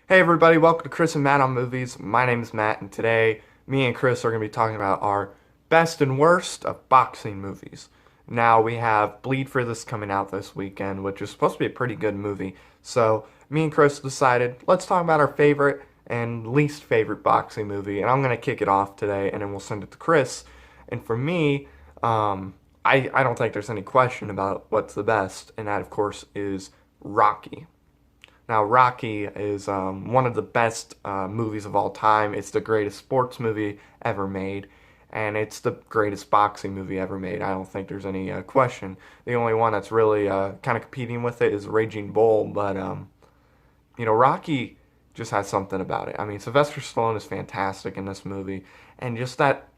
Hey everybody, welcome to Chris and Matt on Movies. My name is Matt, and today me and Chris are going to be talking about our best and worst of boxing movies. Now we have Bleed for This coming out this weekend, which is supposed to be a pretty good movie. So me and Chris decided let's talk about our favorite and least favorite boxing movie, and I'm going to kick it off today, and then we'll send it to Chris. And for me, I don't think there's any question about what's the best, and that of course is Rocky. Now, Rocky is one of the best movies of all time. It's the greatest sports movie ever made, and it's the greatest boxing movie ever made. I don't think there's any question. The only one that's really kind of competing with it is Raging Bull, but Rocky just has something about it. I mean, Sylvester Stallone is fantastic in this movie, and just that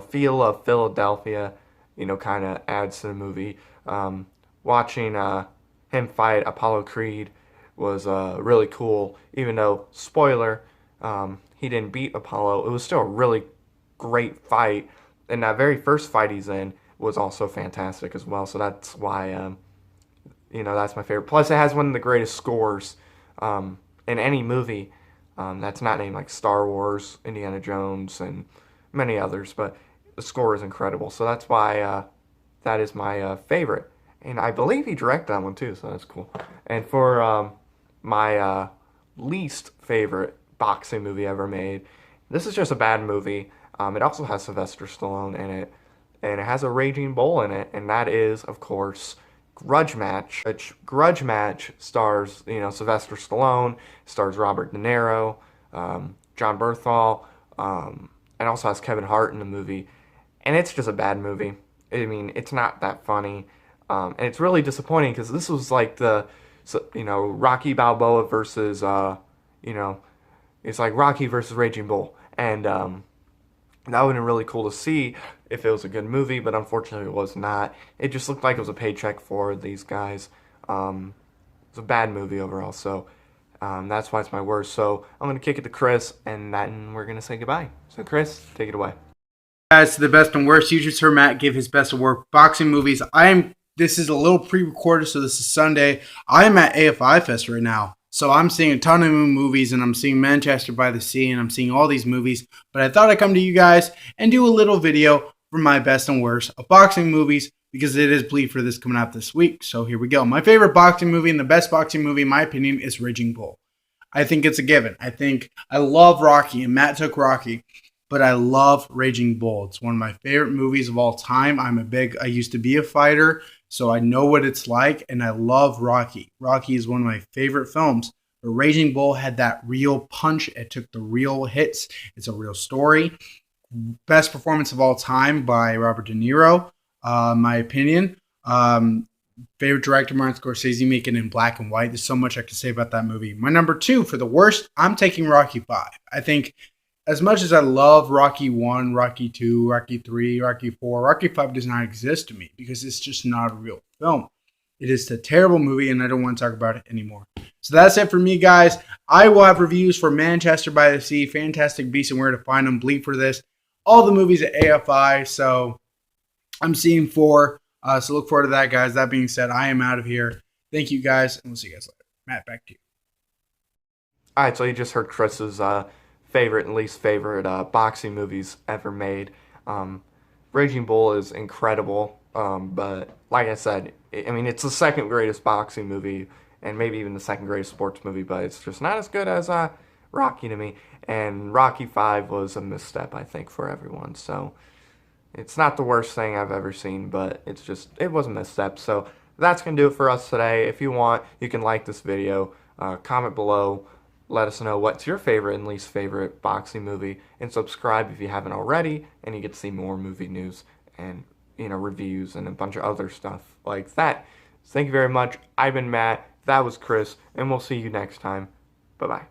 feel of Philadelphia, kind of adds to the movie. Watching him fight Apollo Creed was really cool. Even though, spoiler, he didn't beat Apollo, it was still a really great fight. And that very first fight he's in was also fantastic as well. So that's why, that's my favorite. Plus, it has one of the greatest scores in any movie that's not named like Star Wars, Indiana Jones, and many others. But the score is incredible. So that's why that is my favorite. And I believe he directed that one too, so that's cool. And for my least favorite boxing movie ever made. This is just a bad movie. It also has Sylvester Stallone in it, and it has a Raging Bull in it, and that is, of course, Grudge Match. Which Grudge Match stars, Sylvester Stallone, stars Robert De Niro, John Bernthal, and also has Kevin Hart in the movie. And it's just a bad movie. I mean, it's not that funny, and it's really disappointing because this was like Rocky Balboa versus, it's like Rocky versus Raging Bull. And that would have been really cool to see if it was a good movie, but unfortunately it was not. It just looked like it was a paycheck for these guys. It's a bad movie overall, so that's why it's my worst. So I'm going to kick it to Chris, and then we're going to say goodbye. So Chris, take it away. Guys, to the best and worst. You just heard Matt give his best of work boxing movies. This is a little pre-recorded, so this is Sunday. I'm at AFI Fest right now. So I'm seeing a ton of movies, and I'm seeing Manchester by the Sea, and I'm seeing all these movies. But I thought I'd come to you guys and do a little video for my best and worst of boxing movies, because it is Bleed for This coming out this week. So here we go. My favorite boxing movie and the best boxing movie, in my opinion, is Raging Bull. I think it's a given. I love Rocky, and Matt took Rocky, but I love Raging Bull. It's one of my favorite movies of all time. I used to be a fighter, so I know what it's like, and I love Rocky. Rocky is one of my favorite films. But Raging Bull had that real punch. It took the real hits. It's a real story. Best performance of all time by Robert De Niro, my opinion. Favorite director, Martin Scorsese, making it in black and white. There's so much I can say about that movie. My number two, for the worst, I'm taking Rocky 5. I think as much as I love Rocky 1, Rocky 2, Rocky 3, Rocky 4, Rocky 5 does not exist to me because it's just not a real film. It is a terrible movie, and I don't want to talk about it anymore. So that's it for me, guys. I will have reviews for Manchester by the Sea, Fantastic Beasts and Where to Find Them, Bleed for This, all the movies at AFI. So I'm seeing 4. So look forward to that, guys. That being said, I am out of here. Thank you, guys, and we'll see you guys later. Matt, back to you. All right, so you just heard Chris's favorite and least favorite boxing movies ever made. Raging Bull is incredible, but like I said, it's the second greatest boxing movie, and maybe even the second greatest sports movie, but it's just not as good as Rocky to me. And Rocky 5 was a misstep, I think, for everyone. So it's not the worst thing I've ever seen, but it was a misstep. So that's going to do it for us today. If you want, you can like this video, comment below, let us know what's your favorite and least favorite boxing movie, and subscribe if you haven't already, and you get to see more movie news and reviews and a bunch of other stuff like that. So thank you very much. I've been Matt. That was Chris, and we'll see you next time. Bye-bye.